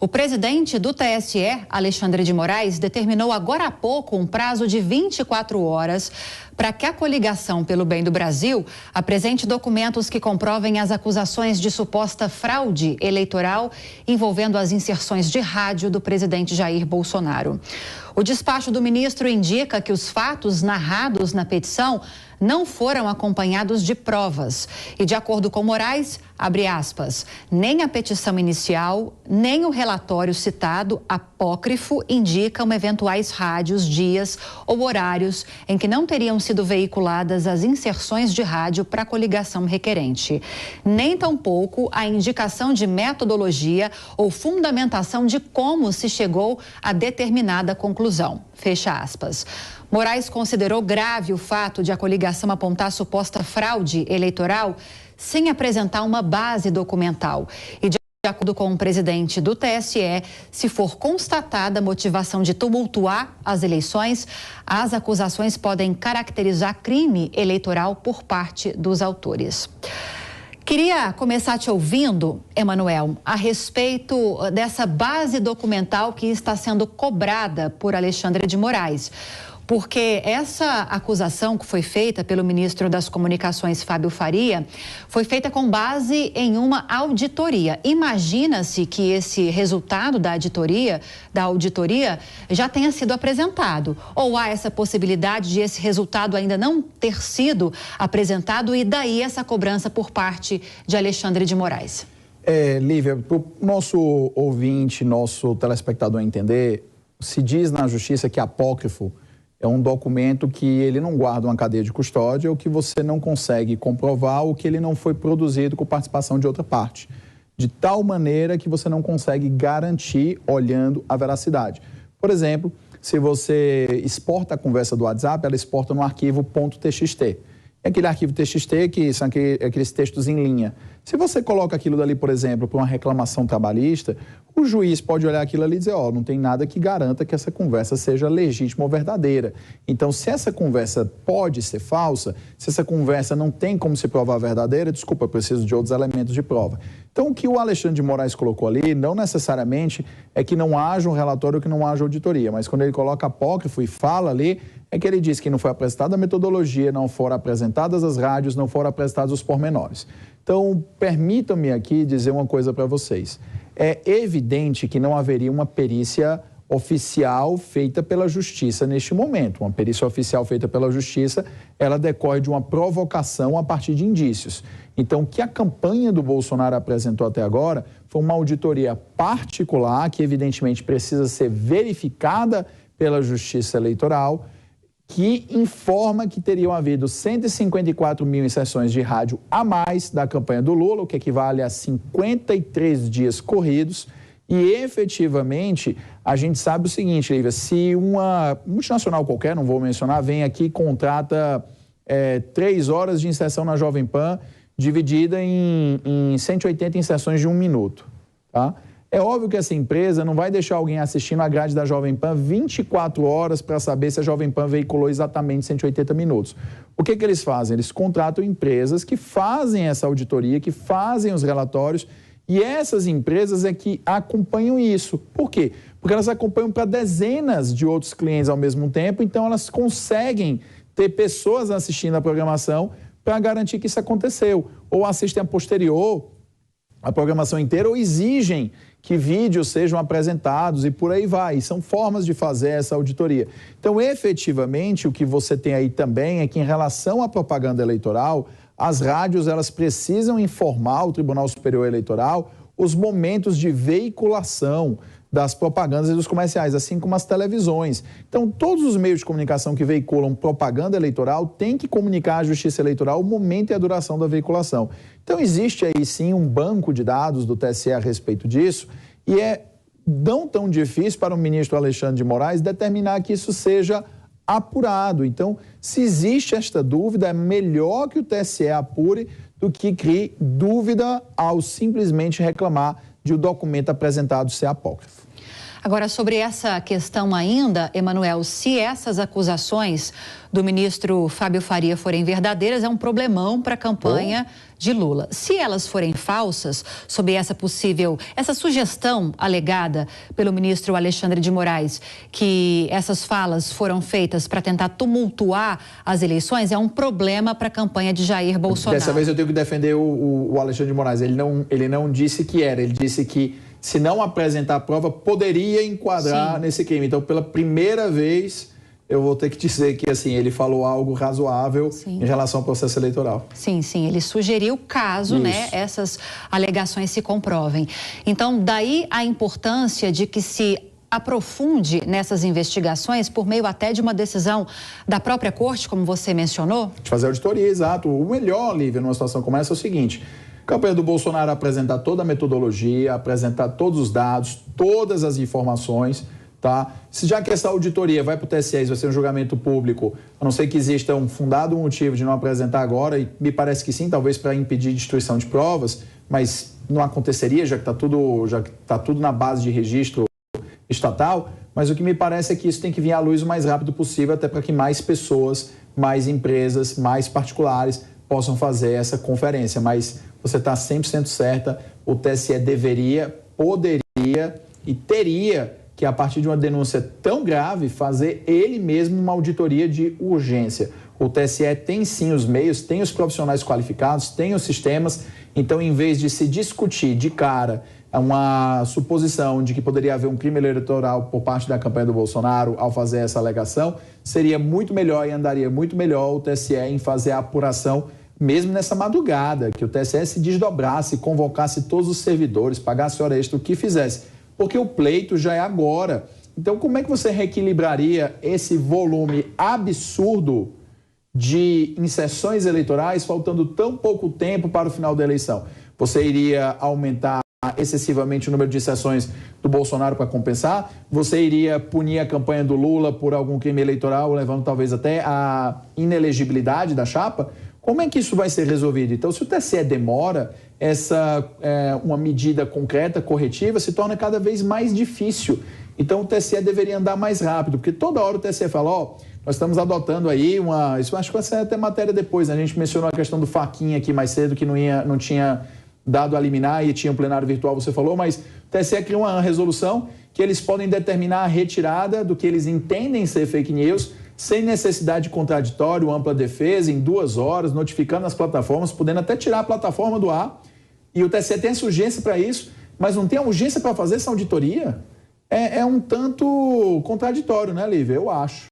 O presidente do TSE, Alexandre de Moraes, determinou agora há pouco um prazo de 24 horas para que a coligação pelo bem do Brasil apresente documentos que comprovem as acusações de suposta fraude eleitoral envolvendo as inserções de rádio do presidente Jair Bolsonaro. O despacho do ministro indica que os fatos narrados na petição não foram acompanhados de provas. E, de acordo com Moraes, abre aspas, nem a petição inicial, nem o relatório citado, apócrifo, indicam eventuais rádios, dias ou horários em que não teriam sido veiculadas as inserções de rádio para a coligação requerente. Nem tampouco a indicação de metodologia ou fundamentação de como se chegou a determinada conclusão. Fecha aspas. Moraes considerou grave o fato de a coligação apontar suposta fraude eleitoral sem apresentar uma base documental. E de acordo com o presidente do TSE, se for constatada a motivação de tumultuar as eleições, as acusações podem caracterizar crime eleitoral por parte dos autores. Queria começar te ouvindo, Emanuel, a respeito dessa base documental que está sendo cobrada por Alexandre de Moraes. Porque essa acusação que foi feita pelo ministro das Comunicações, Fábio Faria, foi feita com base em uma auditoria. Imagina-se que esse resultado da auditoria já tenha sido apresentado. Ou há essa possibilidade de esse resultado ainda não ter sido apresentado e daí essa cobrança por parte de Alexandre de Moraes? Lívia, para o nosso ouvinte, nosso telespectador entender, se diz na justiça que apócrifo é um documento que ele não guarda uma cadeia de custódia ou que você não consegue comprovar ou que ele não foi produzido com participação de outra parte. De tal maneira que você não consegue garantir olhando a veracidade. Por exemplo, se você exporta a conversa do WhatsApp, ela exporta no arquivo .txt. É aquele arquivo TXT que são aqueles textos em linha. Se você coloca aquilo dali, por exemplo, para uma reclamação trabalhista, o juiz pode olhar aquilo ali e dizer, não tem nada que garanta que essa conversa seja legítima ou verdadeira. Então, se essa conversa pode ser falsa, se essa conversa não tem como se provar verdadeira, desculpa, eu preciso de outros elementos de prova. Então, o que o Alexandre de Moraes colocou ali, não necessariamente é que não haja um relatório ou que não haja auditoria, mas quando ele coloca apócrifo e fala ali, é que ele diz que não foi apresentada a metodologia, não foram apresentadas as rádios, não foram apresentados os pormenores. Então, permitam-me aqui dizer uma coisa para vocês. É evidente que não haveria uma perícia oficial feita pela Justiça neste momento. Uma perícia oficial feita pela Justiça, ela decorre de uma provocação a partir de indícios. Então, o que a campanha do Bolsonaro apresentou até agora foi uma auditoria particular, que evidentemente precisa ser verificada pela Justiça Eleitoral, que informa que teriam havido 154 mil inserções de rádio a mais da campanha do Lula, o que equivale a 53 dias corridos. E, efetivamente, a gente sabe o seguinte, Lívia, se uma multinacional qualquer, não vou mencionar, vem aqui e contrata 3 horas de inserção na Jovem Pan, dividida em 180 inserções de 1 minuto, tá? É óbvio que essa empresa não vai deixar alguém assistindo a grade da Jovem Pan 24 horas para saber se a Jovem Pan veiculou exatamente 180 minutos. O que eles fazem? Eles contratam empresas que fazem essa auditoria, que fazem os relatórios, e essas empresas é que acompanham isso. Por quê? Porque elas acompanham para dezenas de outros clientes ao mesmo tempo, então elas conseguem ter pessoas assistindo a programação para garantir que isso aconteceu. Ou assistem a posterior a programação inteira, ou exigem que vídeos sejam apresentados e por aí vai. E são formas de fazer essa auditoria. Então, efetivamente, o que você tem aí também é que, em relação à propaganda eleitoral, as rádios elas precisam informar o Tribunal Superior Eleitoral os momentos de veiculação das propagandas e dos comerciais, assim como as televisões. Então, todos os meios de comunicação que veiculam propaganda eleitoral têm que comunicar à Justiça Eleitoral o momento e a duração da veiculação. Então, existe aí sim um banco de dados do TSE a respeito disso e é não tão difícil para o ministro Alexandre de Moraes determinar que isso seja apurado. Então, se existe esta dúvida, é melhor que o TSE apure do que crie dúvida ao simplesmente reclamar de o documento apresentado ser apócrifo. Agora, sobre essa questão ainda, Emanuel, se essas acusações do ministro Fábio Faria forem verdadeiras, é um problemão para a campanha de Lula. Se elas forem falsas, sob essa sugestão alegada pelo ministro Alexandre de Moraes, que essas falas foram feitas para tentar tumultuar as eleições, é um problema para a campanha de Jair Bolsonaro. Dessa vez eu tenho que defender o Alexandre de Moraes. Ele não disse que era, ele disse que se não apresentar a prova, poderia enquadrar nesse crime. Então, pela primeira vez, eu vou ter que dizer que assim, ele falou algo razoável em relação ao processo eleitoral. Sim, ele sugeriu caso essas alegações se comprovem. Então, daí a importância de que se aprofunde nessas investigações por meio até de uma decisão da própria corte, como você mencionou? De fazer auditoria, exato. O melhor, Lívia, numa situação como essa é o seguinte: a campanha do Bolsonaro apresentar toda a metodologia, apresentar todos os dados, todas as informações, tá? Se já que essa auditoria vai para o TSE, vai ser um julgamento público, a não ser que exista um fundado motivo de não apresentar agora, e me parece que sim, talvez para impedir destruição de provas, mas não aconteceria, já que está tudo na base de registro estatal, mas o que me parece é que isso tem que vir à luz o mais rápido possível, até para que mais pessoas, mais empresas, mais particulares possam fazer essa conferência. Mas você está 100% certa, o TSE deveria, poderia e teria que, a partir de uma denúncia tão grave, fazer ele mesmo uma auditoria de urgência. O TSE tem sim os meios, tem os profissionais qualificados, tem os sistemas, então em vez de se discutir de cara uma suposição de que poderia haver um crime eleitoral por parte da campanha do Bolsonaro ao fazer essa alegação, seria muito melhor e andaria muito melhor o TSE em fazer a apuração mesmo nessa madrugada, que o TSE se desdobrasse, convocasse todos os servidores, pagasse hora extra, o que fizesse, porque o pleito já é agora. Então, como é que você reequilibraria esse volume absurdo de inserções eleitorais, faltando tão pouco tempo para o final da eleição? Você iria aumentar excessivamente o número de sessões do Bolsonaro para compensar? Você iria punir a campanha do Lula por algum crime eleitoral, levando talvez até a inelegibilidade da chapa? Como é que isso vai ser resolvido? Então, se o TSE demora, uma medida concreta, corretiva, se torna cada vez mais difícil. Então, o TSE deveria andar mais rápido, porque toda hora o TSE fala, nós estamos adotando aí isso acho que vai ser até matéria depois, né? A gente mencionou a questão do Faquinha aqui mais cedo, que não tinha dado a liminar e tinha um plenário virtual, você falou, mas o TSE criou uma resolução que eles podem determinar a retirada do que eles entendem ser fake news, sem necessidade de contraditório, ampla defesa, em 2 horas, notificando as plataformas, podendo até tirar a plataforma do ar. E o TSE tem essa urgência para isso, mas não tem a urgência para fazer essa auditoria? É um tanto contraditório, né, Lívia? Eu acho.